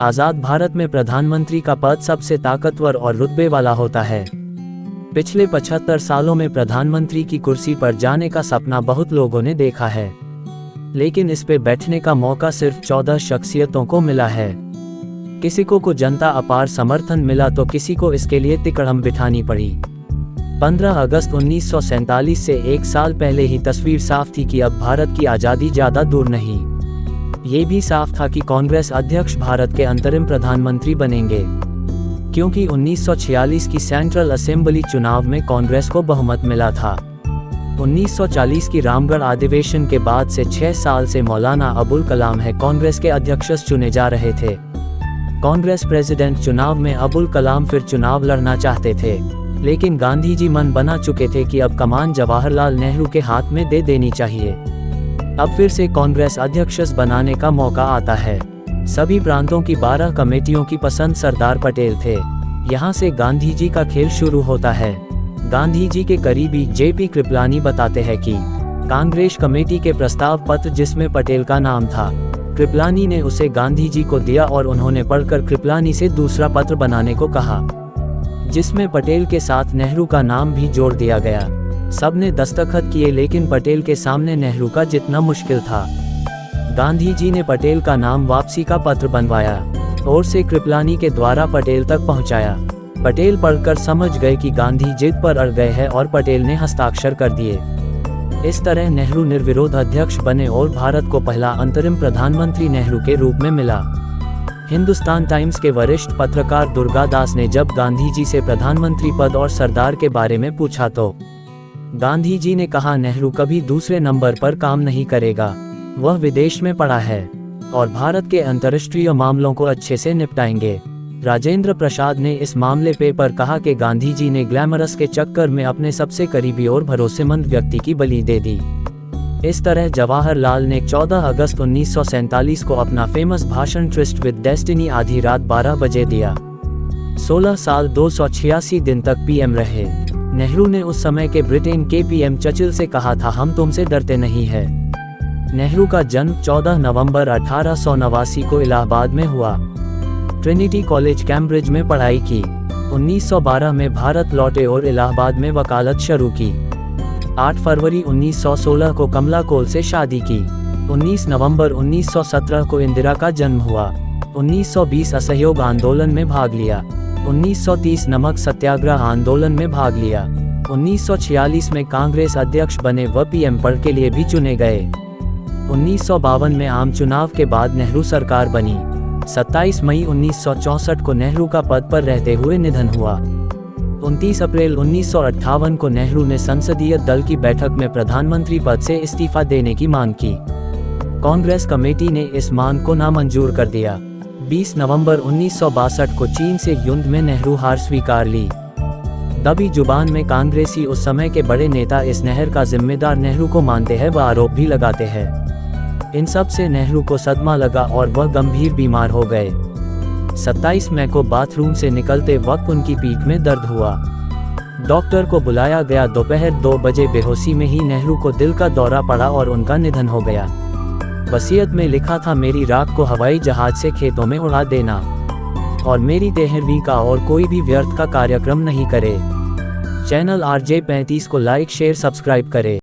आज़ाद भारत में प्रधानमंत्री का पद सबसे ताकतवर और रुतबे वाला होता है। पिछले 75 सालों में प्रधानमंत्री की कुर्सी पर जाने का सपना बहुत लोगों ने देखा है, लेकिन इस पे बैठने का मौका सिर्फ 14 शख्सियतों को मिला है। किसी को जनता अपार समर्थन मिला तो किसी को इसके लिए तिकड़म बिठानी पड़ी। 15 अगस्त 1947 से एक साल पहले ही तस्वीर साफ थी कि अब भारत की आज़ादी ज़्यादा दूर नहीं। ये भी साफ था कि कांग्रेस अध्यक्ष भारत के अंतरिम प्रधानमंत्री बनेंगे, क्योंकि 1946 की सेंट्रल असेंबली चुनाव में कांग्रेस को बहुमत मिला था। 1940 की रामगढ़ अधिवेशन के बाद से 6 साल से मौलाना अबुल कलाम है कांग्रेस के अध्यक्ष चुने जा रहे थे। कांग्रेस प्रेसिडेंट चुनाव में अबुल कलाम फिर चुनाव लड़ना चाहते थे, लेकिन गांधी जी मन बना चुके थे कि अब कमान जवाहरलाल नेहरू के हाथ में दे देनी चाहिए। अब फिर से कांग्रेस अध्यक्ष बनाने का मौका आता है। सभी प्रांतों की 12 कमेटियों की पसंद सरदार पटेल थे। यहाँ से गांधी जी का खेल शुरू होता है। गांधी जी के करीबी जेपी कृपलानी बताते हैं कि कांग्रेस कमेटी के प्रस्ताव पत्र जिसमें पटेल का नाम था, कृपलानी ने उसे गांधी जी को दिया और उन्होंने पढ़कर कृपलानी से दूसरा पत्र बनाने को कहा, जिसमें पटेल के साथ नेहरू का नाम भी जोड़ दिया गया। सबने दस्तखत किए, लेकिन पटेल के सामने नेहरू का जितना मुश्किल था। गांधी जी ने पटेल का नाम वापसी का पत्र बनवाया और से कृपलानी के द्वारा पटेल तक पहुंचाया। पटेल पढ़कर समझ गए कि गांधी जिद पर अड़ गए हैं और पटेल ने हस्ताक्षर कर दिए। इस तरह नेहरू निर्विरोध अध्यक्ष बने और भारत को पहला अंतरिम प्रधानमंत्री नेहरू के रूप में मिला। हिंदुस्तान टाइम्स के वरिष्ठ पत्रकार दुर्गा दास ने जब गांधी जी से प्रधानमंत्री पद और सरदार के बारे में पूछा तो गांधी जी ने कहा, नेहरू कभी दूसरे नंबर पर काम नहीं करेगा, वह विदेश में पड़ा है और भारत के अंतर्राष्ट्रीय मामलों को अच्छे से निपटाएंगे। राजेंद्र प्रसाद ने इस मामले पर कहा कि गांधी जी ने ग्लैमरस के चक्कर में अपने सबसे करीबी और भरोसेमंद व्यक्ति की बलि दे दी। इस तरह जवाहरलाल ने 14 अगस्त 1947 को अपना फेमस भाषण ट्रिस्ट विद डेस्टिनी आधी रात 12 बजे दिया। 16 साल 286 दिन तक पीएम रहे। नेहरू ने उस समय के ब्रिटेन के पीएम चर्चिल से कहा था, हम तुमसे डरते नहीं है। नेहरू का जन्म 14 नवंबर 1889 को इलाहाबाद में हुआ। ट्रिनिटी कॉलेज कैम्ब्रिज में पढ़ाई की। 1912 में भारत लौटे और इलाहाबाद में वकालत शुरू की। 8 फरवरी 1916 को कमला कोल से शादी की। 19 नवंबर 1917 को इंदिरा का जन्म हुआ। 1920 असहयोग आंदोलन में भाग लिया। 1930 नमक सत्याग्रह आंदोलन में भाग लिया। 1946 में कांग्रेस अध्यक्ष बने व पीएम पद के लिए भी चुने गए। 1952 में आम चुनाव के बाद नेहरू सरकार बनी। 27 मई 1964 को नेहरू का पद पर रहते हुए निधन हुआ। 29 अप्रैल 1958 को नेहरू ने संसदीय दल की बैठक में प्रधानमंत्री पद से इस्तीफा देने की मांग की। कांग्रेस कमेटी ने इस मांग को नामंजूर कर दिया। 20 नवंबर 1962 को चीन से युद्ध में नेहरू हार स्वीकार ली। दबी जुबान में कांग्रेसी उस समय के बड़े नेता इस नहर का जिम्मेदार नेहरू को मानते हैं व आरोप भी लगाते हैं। इन सब से नेहरू को सदमा लगा और वह गंभीर बीमार हो गए। 27 मई को बाथरूम से निकलते वक्त उनकी पीठ में दर्द हुआ। डॉक्टर को बुलाया गया। दोपहर 2 बजे बेहोशी में ही नेहरू को दिल का दौरा पड़ा और उनका निधन हो गया। वसीयत में लिखा था, मेरी राख को हवाई जहाज से खेतों में उड़ा देना और मेरी 13वीं का और कोई भी व्यर्थ का कार्यक्रम नहीं करे। चैनल RJ35 को लाइक शेयर सब्सक्राइब करें।